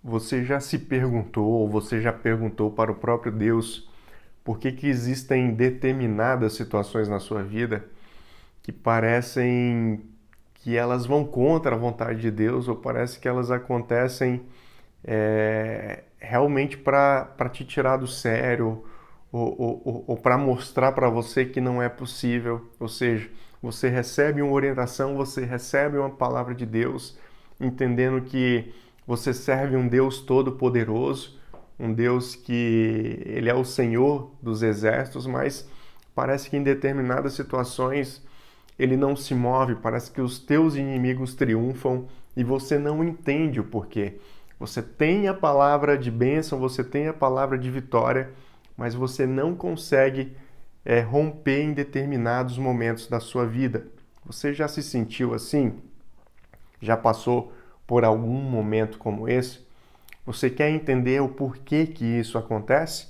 você já se perguntou, ou você já perguntou para o próprio Deus, por que que existem determinadas situações na sua vida que parecem que elas vão contra a vontade de Deus, ou parece que elas acontecem realmente para te tirar do sério, ou para mostrar para você que não é possível. Ou seja, você recebe uma orientação, você recebe uma palavra de Deus, entendendo que você serve um Deus todo-poderoso, um Deus que ele é o Senhor dos exércitos, mas parece que em determinadas situações ele não se move, parece que os teus inimigos triunfam e você não entende o porquê. Você tem a palavra de bênção, você tem a palavra de vitória, mas você não consegue romper em determinados momentos da sua vida. Você já se sentiu assim? Já passou por algum momento como esse? Você quer entender o porquê que isso acontece?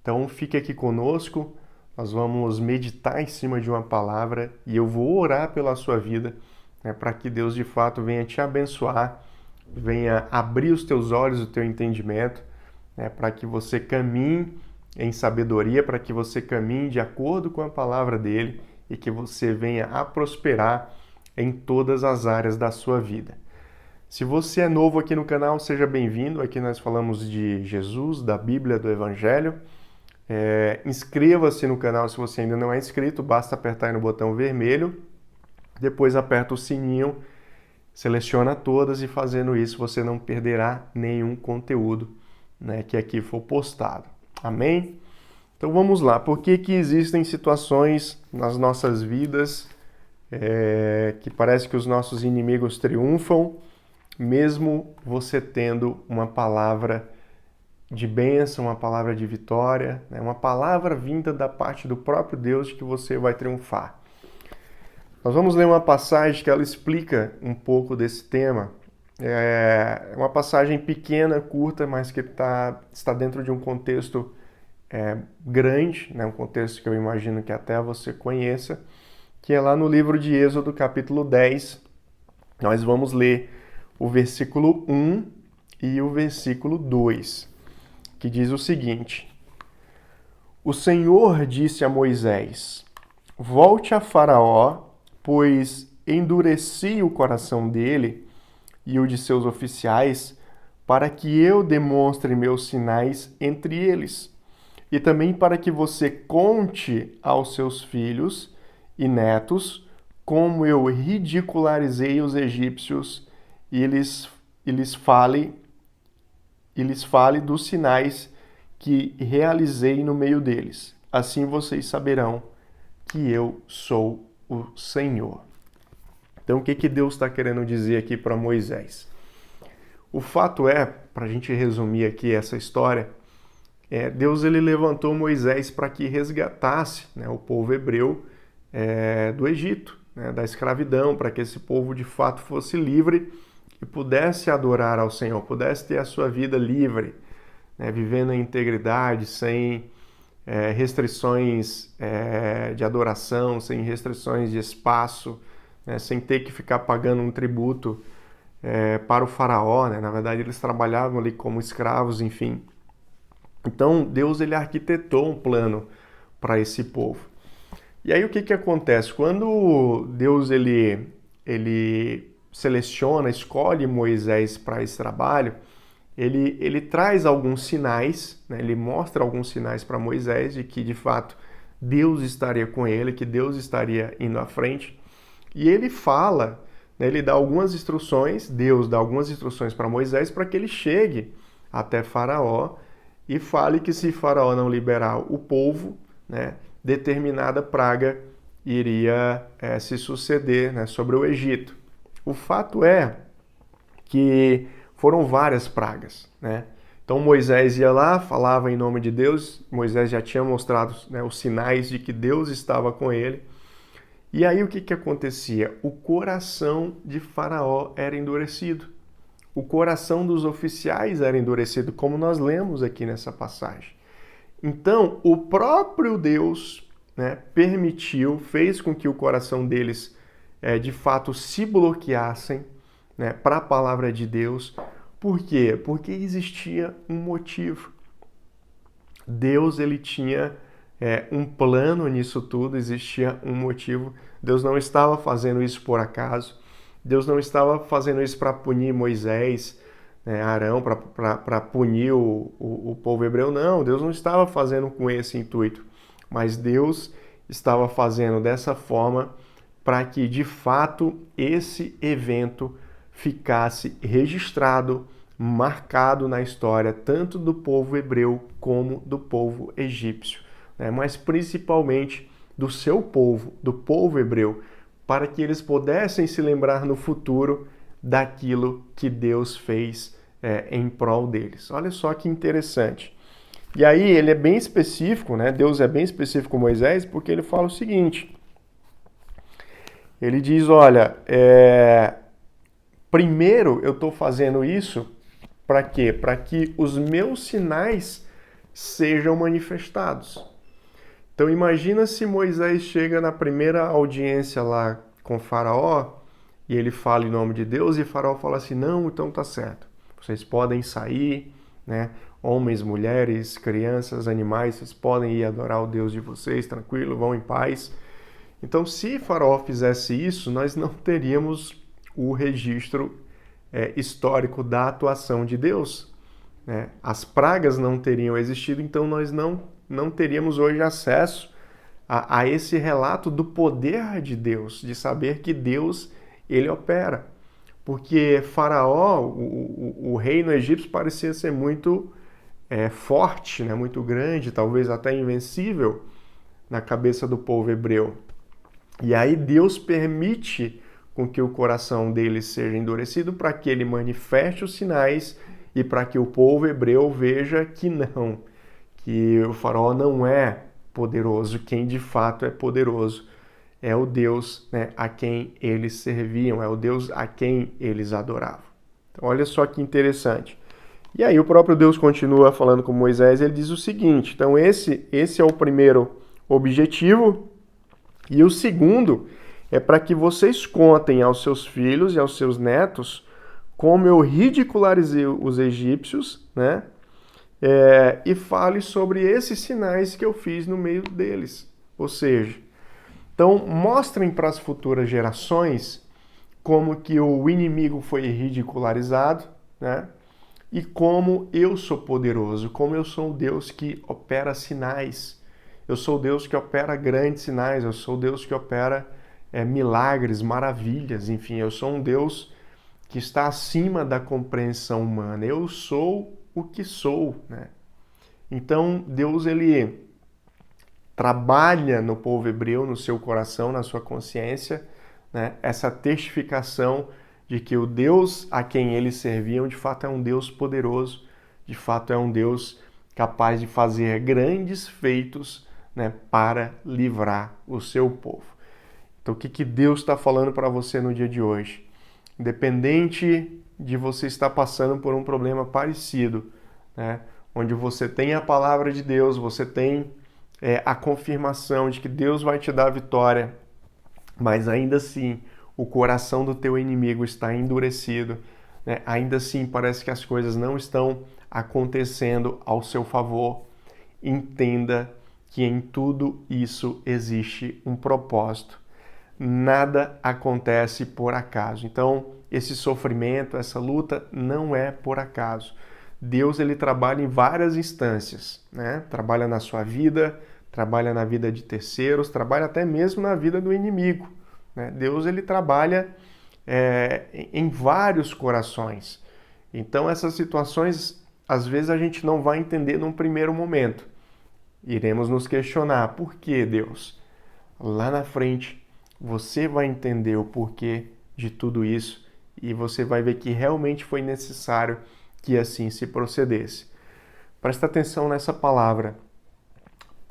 Então fique aqui conosco, nós vamos meditar em cima de uma palavra e eu vou orar pela sua vida, né, para que Deus de fato venha te abençoar, venha abrir os teus olhos, o teu entendimento, né, para que você caminhe em sabedoria, para que você caminhe de acordo com a palavra dele e que você venha a prosperar em todas as áreas da sua vida. Se você é novo aqui no canal, seja bem-vindo. Aqui nós falamos de Jesus, da Bíblia, do Evangelho. Inscreva-se no canal se você ainda não é inscrito, basta apertar aí no botão vermelho, depois aperta o sininho, seleciona todas e fazendo isso você não perderá nenhum conteúdo, né, que aqui for postado. Amém? Então vamos lá. Por que que existem situações nas nossas vidas que parece que os nossos inimigos triunfam, mesmo você tendo uma palavra de bênção, uma palavra de vitória, né? Uma palavra vinda da parte do próprio Deus de que você vai triunfar. Nós vamos ler uma passagem que ela explica um pouco desse tema. É uma passagem pequena, curta, mas que está dentro de um contexto grande, né? Um contexto que eu imagino que até você conheça, que é lá no livro de Êxodo, capítulo 10. Nós vamos ler o versículo 1 e o versículo 2, que diz o seguinte: O Senhor disse a Moisés: Volte a Faraó, pois endureci o coração dele e o de seus oficiais, para que eu demonstre meus sinais entre eles, e também para que você conte aos seus filhos e netos como eu ridicularizei os egípcios e lhes fale dos sinais que realizei no meio deles. Assim vocês saberão que eu sou o Senhor. Então, o que que Deus está querendo dizer aqui para Moisés? O fato é, para a gente resumir aqui essa história, Deus ele levantou Moisés para que resgatasse, né, o povo hebreu do Egito, né, da escravidão, para que esse povo de fato fosse livre e pudesse adorar ao Senhor, pudesse ter a sua vida livre, né, vivendo em integridade, sem restrições de adoração, sem restrições de espaço, né, sem ter que ficar pagando um tributo para o faraó, né? Na verdade, eles trabalhavam ali como escravos, enfim. Então, Deus ele arquitetou um plano para esse povo. E aí o que que acontece? Quando Deus ele seleciona, escolhe Moisés para esse trabalho, ele traz alguns sinais, né? Ele mostra alguns sinais para Moisés de que de fato Deus estaria com ele, que Deus estaria indo à frente. E ele fala, né? Ele dá algumas instruções, Deus dá algumas instruções para Moisés para que ele chegue até Faraó e fale que se Faraó não liberar o povo, né, determinada praga iria se suceder, né, sobre o Egito. O fato é que foram várias pragas, né? Então Moisés ia lá, falava em nome de Deus, Moisés já tinha mostrado, né, os sinais de que Deus estava com ele. E aí o que que acontecia? O coração de Faraó era endurecido. O coração dos oficiais era endurecido, como nós lemos aqui nessa passagem. Então, o próprio Deus, né, permitiu, fez com que o coração deles de fato se bloqueassem, né, para a palavra de Deus, Por quê? Porque existia um motivo. Deus, ele tinha um plano nisso tudo, existia um motivo. Deus não estava fazendo isso por acaso. Deus não estava fazendo isso para punir Moisés, né, Arão, para punir o povo hebreu. Não, Deus não estava fazendo com esse intuito. Mas Deus estava fazendo dessa forma para que, de fato, esse evento ficasse registrado, marcado na história, tanto do povo hebreu como do povo egípcio, né? Mas principalmente do seu povo, do povo hebreu, para que eles pudessem se lembrar no futuro daquilo que Deus fez em prol deles. Olha só que interessante. E aí ele é bem específico, né? Deus é bem específico com Moisés, porque ele fala o seguinte, ele diz, olha, primeiro eu estou fazendo isso para quê? Para que os meus sinais sejam manifestados. Então imagina se Moisés chega na primeira audiência lá com Faraó e ele fala em nome de Deus e Faraó fala assim, não, então tá certo. Vocês podem sair, né? Homens, mulheres, crianças, animais, vocês podem ir adorar o Deus de vocês, tranquilo, vão em paz. Então, se Faraó fizesse isso, nós não teríamos o registro histórico da atuação de Deus, né? As pragas não teriam existido, então nós não teríamos hoje acesso a esse relato do poder de Deus, de saber que Deus, ele opera. Porque Faraó, o reino egípcio, parecia ser muito forte, né? Muito grande, talvez até invencível na cabeça do povo hebreu. E aí Deus permite com que o coração deles seja endurecido para que ele manifeste os sinais e para que o povo hebreu veja que não, que o faraó não é poderoso, quem de fato é poderoso é o Deus, né, a quem eles serviam, é o Deus a quem eles adoravam. Então olha só que interessante. E aí o próprio Deus continua falando com Moisés, ele diz o seguinte, então esse é o primeiro objetivo, e o segundo é para que vocês contem aos seus filhos e aos seus netos como eu ridicularizei os egípcios, né? E fale sobre esses sinais que eu fiz no meio deles. Ou seja, então mostrem para as futuras gerações como que o inimigo foi ridicularizado, né? E como eu sou poderoso, como eu sou o Deus que opera sinais. Eu sou o Deus que opera grandes sinais, eu sou o Deus que opera milagres, maravilhas, enfim, eu sou um Deus que está acima da compreensão humana. Eu sou o que sou, né? Então, Deus, ele trabalha no povo hebreu, no seu coração, na sua consciência, né? Essa testificação de que o Deus a quem eles serviam, de fato, é um Deus poderoso, de fato, é um Deus capaz de fazer grandes feitos, né, para livrar o seu povo. Então, o que Deus está falando para você no dia de hoje? Independente de você estar passando por um problema parecido, né, onde você tem a palavra de Deus, você tem a confirmação de que Deus vai te dar a vitória, mas ainda assim o coração do teu inimigo está endurecido, né? Ainda assim parece que as coisas não estão acontecendo ao seu favor. Entenda que em tudo isso existe um propósito. Nada acontece por acaso. Então, esse sofrimento, essa luta não é por acaso. Deus, ele trabalha em várias instâncias, né? Trabalha na sua vida, trabalha na vida de terceiros, trabalha até mesmo na vida do inimigo, né? Deus, ele trabalha em vários corações. Então, essas situações, às vezes, a gente não vai entender num primeiro momento. Iremos nos questionar, por que, Deus? Lá na frente, você vai entender o porquê de tudo isso e você vai ver que realmente foi necessário que assim se procedesse. Presta atenção nessa palavra.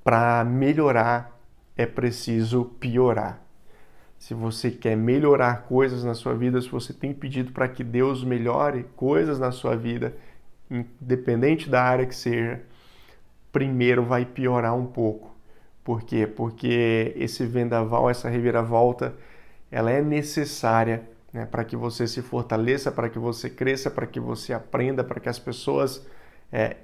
Para melhorar, é preciso piorar. Se você quer melhorar coisas na sua vida, se você tem pedido para que Deus melhore coisas na sua vida, independente da área que seja, primeiro vai piorar um pouco. Por quê? Porque esse vendaval, essa reviravolta, ela é necessária, né? Para que você se fortaleça, para que você cresça, para que você aprenda, para que as pessoas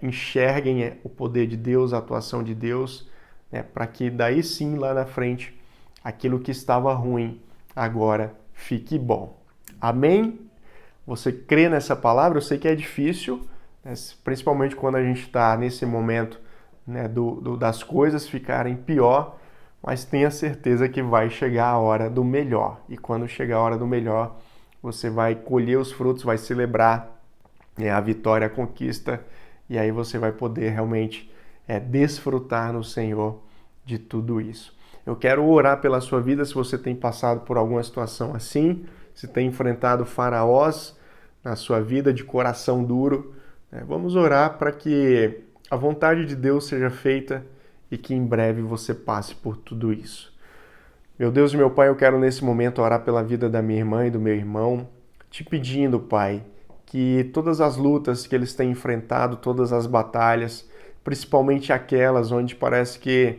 enxerguem o poder de Deus, a atuação de Deus, né? Para que daí sim, lá na frente, aquilo que estava ruim agora fique bom. Amém? Você crê nessa palavra? Eu sei que é difícil, né? Principalmente quando a gente está nesse momento, né, das coisas ficarem pior, mas tenha certeza que vai chegar a hora do melhor. E quando chegar a hora do melhor, você vai colher os frutos, vai celebrar, né, a vitória, a conquista, e aí você vai poder realmente desfrutar no Senhor de tudo isso. Eu quero orar pela sua vida se você tem passado por alguma situação assim, se tem enfrentado faraós na sua vida de coração duro. Vamos orar para que a vontade de Deus seja feita e que em breve você passe por tudo isso. Meu Deus e meu Pai, eu quero nesse momento orar pela vida da minha irmã e do meu irmão, te pedindo, Pai, que todas as lutas que eles têm enfrentado, todas as batalhas, principalmente aquelas onde parece que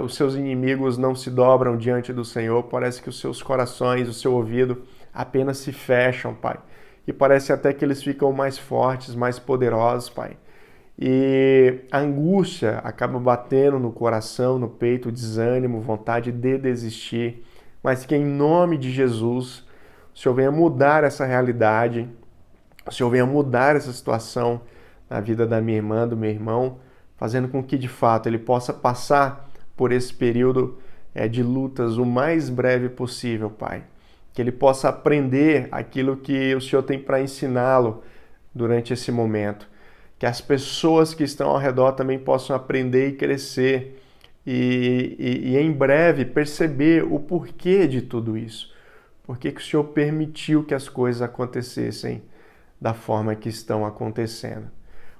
os seus inimigos não se dobram diante do Senhor, parece que os seus corações, o seu ouvido apenas se fecham, Pai. E parece até que eles ficam mais fortes, mais poderosos, Pai. E a angústia acaba batendo no coração, no peito, desânimo, vontade de desistir. Mas que em nome de Jesus, o Senhor venha mudar essa realidade, o Senhor venha mudar essa situação na vida da minha irmã, do meu irmão, fazendo com que de fato ele possa passar por esse período de lutas o mais breve possível, Pai. Que ele possa aprender aquilo que o Senhor tem para ensiná-lo durante esse momento. Que as pessoas que estão ao redor também possam aprender e crescer e em breve perceber o porquê de tudo isso. Por que o Senhor permitiu que as coisas acontecessem da forma que estão acontecendo.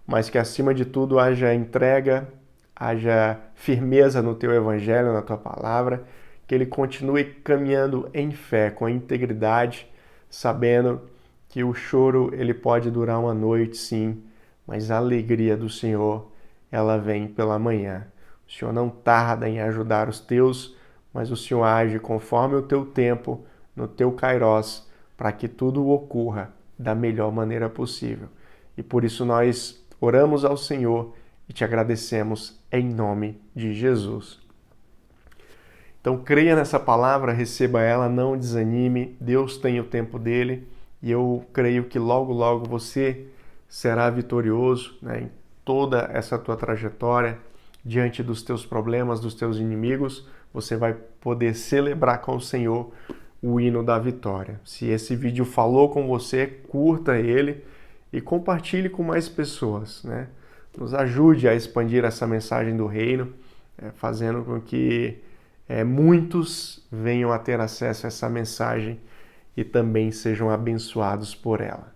Mas que acima de tudo haja entrega, haja firmeza no teu evangelho, na tua palavra, que ele continue caminhando em fé, com integridade, sabendo que o choro ele pode durar uma noite, sim, mas a alegria do Senhor, ela vem pela manhã. O Senhor não tarda em ajudar os teus, mas o Senhor age conforme o teu tempo, no teu kairós, para que tudo ocorra da melhor maneira possível. E por isso nós oramos ao Senhor e te agradecemos em nome de Jesus. Então creia nessa palavra, receba ela, não desanime, Deus tem o tempo dele e eu creio que logo, logo você será vitorioso, né, em toda essa tua trajetória, diante dos teus problemas, dos teus inimigos, você vai poder celebrar com o Senhor o hino da vitória. Se esse vídeo falou com você, curta ele e compartilhe com mais pessoas, né? Nos ajude a expandir essa mensagem do reino, fazendo com que muitos venham a ter acesso a essa mensagem e também sejam abençoados por ela.